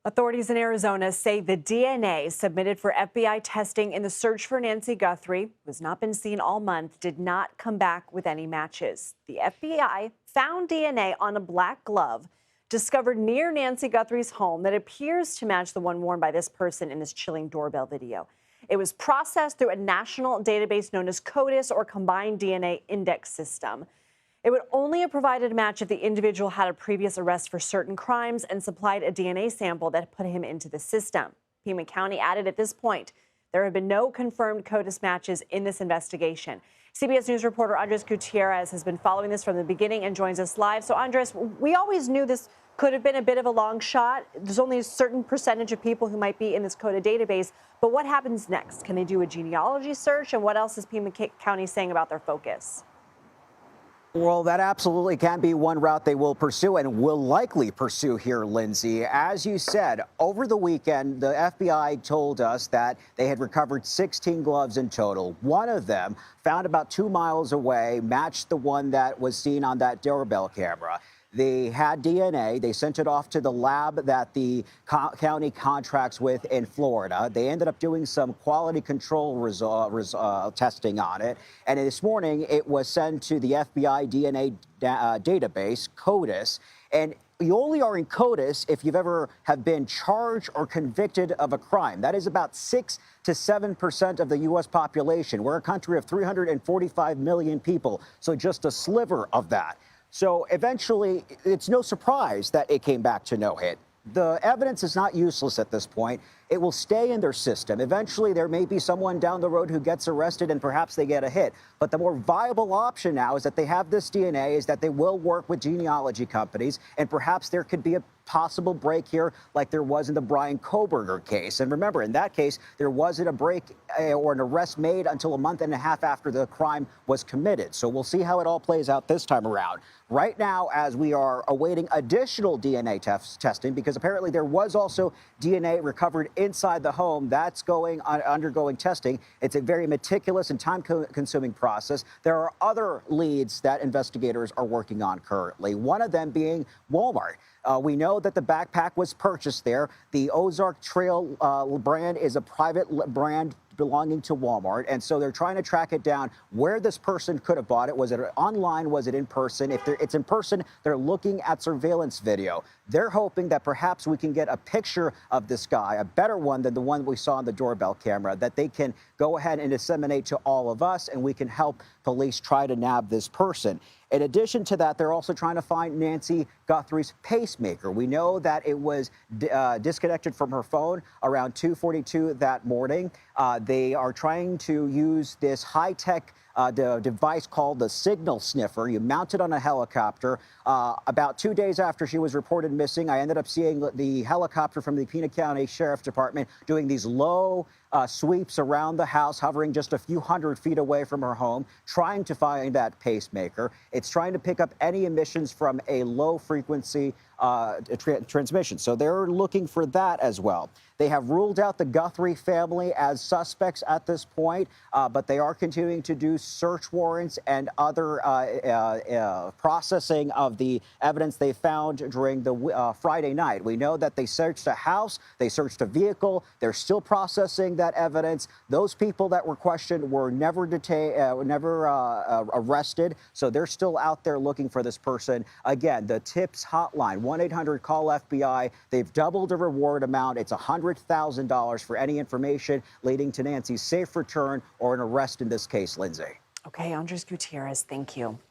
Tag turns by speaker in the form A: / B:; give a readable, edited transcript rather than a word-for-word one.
A: Authorities in Arizona say the DNA submitted for FBI testing in the search for Nancy Guthrie, who has not been seen all month, did not come back with any matches. The FBI found DNA on a black glove discovered near Nancy Guthrie's home that appears to match the one worn by this person in this chilling doorbell video. It was processed through a national database known as CODIS, or Combined DNA Index System. It would only have provided a match if the individual had a previous arrest for certain crimes and supplied a DNA sample that put him into the system. Pima County added at this point, there have been no confirmed CODIS matches in this investigation. CBS News reporter Andres Gutierrez has been following this from the beginning and joins us live. So, Andres, we always knew this could have been a bit of a long shot. There's only a certain percentage of people who might be in this CODA database. But what happens next? Can they do a genealogy search? And what else is Pima County saying about their focus?
B: Well, that absolutely can be one route they will pursue and will likely pursue here, Lindsay. As you said, over the weekend, the FBI told us that they had recovered 16 gloves in total. One of them, found about 2 miles away, matched the one that was seen on that doorbell camera. They had DNA. They sent it off to the lab that the county contracts with in Florida. They ended up doing some quality control testing on it. And this morning, it was sent to the FBI DNA database, CODIS. And you only are in CODIS if you've ever have been charged or convicted of a crime. That is about 6 to 7% of the U.S. population. We're a country of 345 million people, so just a sliver of that. So eventually, it's no surprise that it came back to no hit. The evidence is not useless at this point. It will stay in their system. Eventually, there may be someone down the road who gets arrested and perhaps they get a hit. But the more viable option now is that they have this DNA, is that they will work with genealogy companies, and perhaps there could be a possible break here like there was in the Brian Kohberger case. And remember, in that case, there wasn't a break or an arrest made until a month and a half after the crime was committed. So we'll see how it all plays out this time around. Right now, as we are awaiting additional DNA testing, because apparently there was also DNA recovered inside the home that's undergoing testing. It's a very meticulous and time-consuming process. There are other leads that investigators are working on currently, one of them being Walmart. We know that the backpack was purchased there. The Ozark Trail brand is a private brand belonging to Walmart. And so they're trying to track it down where this person could have bought it. Was it online? Was it in person? If it's in person, they're looking at surveillance video. They're hoping that perhaps we can get a picture of this guy, a better one than the one we saw on the doorbell camera, that they can go ahead and disseminate to all of us, and we can help police try to nab this person. In addition to that, they're also trying to find Nancy Guthrie's pacemaker. We know that it was disconnected from her phone around 2:42 that morning. They are trying to use this high-tech device called the signal sniffer. You mount it on a helicopter. About 2 days after she was reported missing, I ended up seeing the helicopter from the Pima County Sheriff's Department doing these low sweeps around the house, hovering just a few hundred feet away from her home, trying to find that pacemaker. It's trying to pick up any emissions from a low-frequency transmission. So they're looking for that as well. They have ruled out the Guthrie family as suspects at this point, but they are continuing to do search warrants and other processing of the evidence they found during the Friday night. We know that they searched a house, they searched a vehicle. They're still processing that evidence. Those people that were questioned were never arrested, so they're still out there looking for this person. Again, the TIPS hotline, 1-800-CALL-FBI. They've doubled the reward amount. It's $100,000 for any information leading to Nancy's safe return or an arrest in this case, Lindsay.
A: Okay, Andres Gutierrez, thank you.